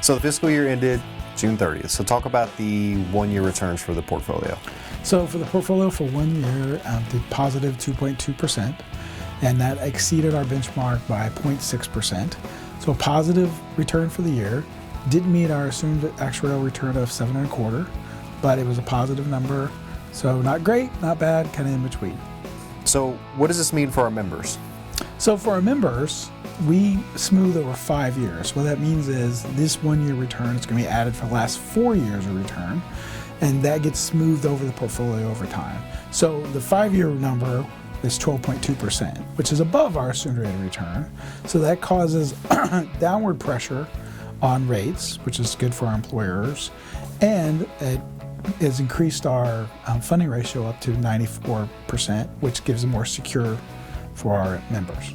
So the fiscal year ended June 30th. So talk about the one-year returns for the portfolio. So for the portfolio for 1 year, did positive 2.2%, and that exceeded our benchmark by 0.6%. So a positive return for the year. Didn't meet our assumed actuarial return of 7.25, but it was a positive number. So not great, not bad, kind of in between. So what does this mean for our members? So for our members, we smooth over 5 years. What that means is this 1 year return is going to be added for the last 4 years of return, and that gets smoothed over the portfolio over time. So the 5 year number is 12.2%, which is above our assumed rate of return. So that causes downward pressure on rates, which is good for our employers, and it has increased our funding ratio up to 94%, which gives it more secure for our members.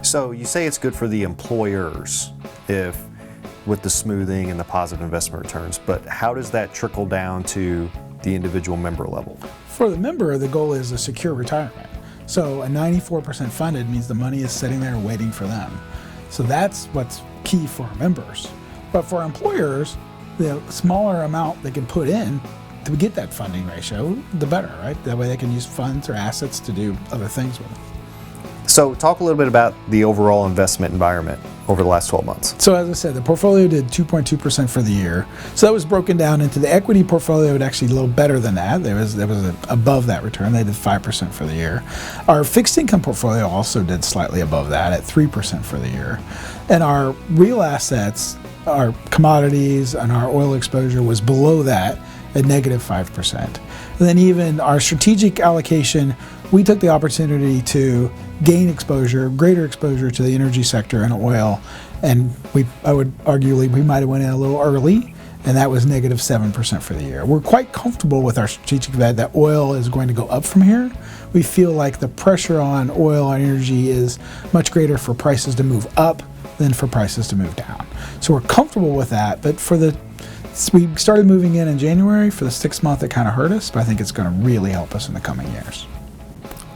So you say it's good for the employers with the smoothing and the positive investment returns, but how does that trickle down to the individual member level? For the member, the goal is a secure retirement. So a 94% funded means the money is sitting there waiting for them. So that's what's key for our members. But for our employers, the smaller amount they can put in to get that funding ratio, the better, right? That way they can use funds or assets to do other things with it. So talk a little bit about the overall investment environment over the last 12 months. So as I said, the portfolio did 2.2% for the year. So that was broken down into the equity portfolio, it actually a little better than that. There was above that return. They did 5% for the year. Our fixed income portfolio also did slightly above that at 3% for the year. And our real assets, our commodities and our oil exposure was below that at negative 5%. And then even our strategic allocation, we took the opportunity to gain exposure, greater exposure to the energy sector and oil. And I would arguably, we might have went in a little early, and that was negative 7% for the year. We're quite comfortable with our strategic bet that oil is going to go up from here. We feel like the pressure on oil and energy is much greater for prices to move up than for prices to move down. So we're comfortable with that, but we started moving in January. For the 6th month, it kind of hurt us, but I think it's going to really help us in the coming years.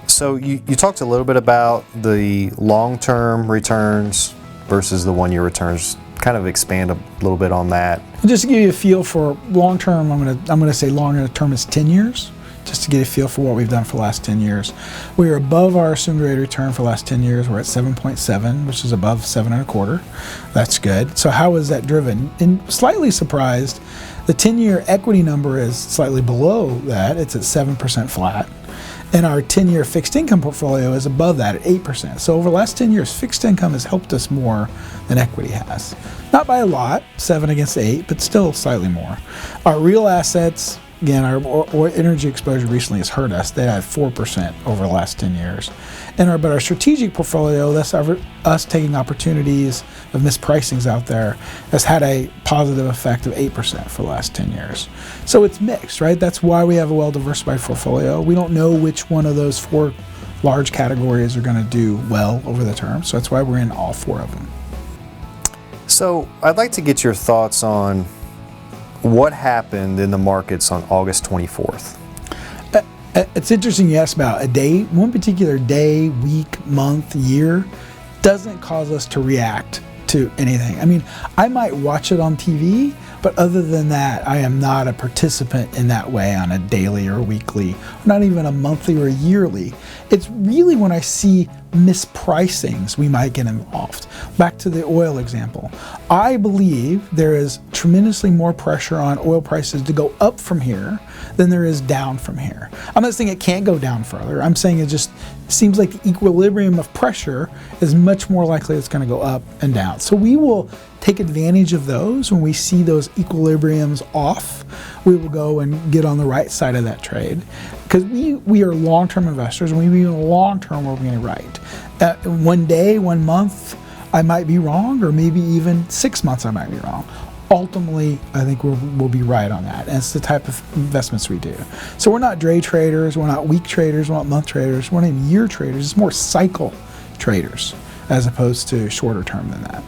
So you talked a little bit about the long-term returns versus the one-year returns. Kind of expand a little bit on that. Just to give you a feel for long-term, I'm going to say longer term is 10 years. Just to get a feel for what we've done for the last 10 years. We are above our assumed rate of return for the last 10 years. We're at 7.7, which is above 7.25. That's good. So how is that driven? And slightly surprised, the 10-year equity number is slightly below that. It's at 7% flat. And our 10-year fixed income portfolio is above that at 8%. So over the last 10 years, fixed income has helped us more than equity has. Not by a lot, 7 against 8, but still slightly more. Our real assets, again, our energy exposure recently has hurt us. They had 4% over the last 10 years. But our strategic portfolio, that's us taking opportunities of mispricings out there, has had a positive effect of 8% for the last 10 years. So it's mixed, right? That's why we have a well-diversified portfolio. We don't know which one of those 4 large categories are going to do well over the term. So that's why we're in all 4 of them. So I'd like to get your thoughts on what happened in the markets on August 24th. It's interesting you asked about a day. One particular day, week, month, year doesn't cause us to react to anything. I mean, I might watch it on TV, but other than that, I am not a participant in that way on a daily or weekly, or not even a monthly or a yearly. It's really when I see mispricings, we might get involved. Back to the oil example. I believe there is tremendously more pressure on oil prices to go up from here than there is down from here. I'm not saying it can't go down further. I'm saying it just seems like the equilibrium of pressure is much more likely it's going to go up and down. So we will take advantage of those when we see those equilibriums off. We will go and get on the right side of that trade because we are long-term investors, and we be in the long term we're going to right. One day, 1 month, I might be wrong, or maybe even 6 months I might be wrong. Ultimately, I think we'll be right on that. And it's the type of investments we do. So we're not day traders, we're not week traders, we're not month traders, we're not even year traders. It's more cycle traders as opposed to shorter term than that.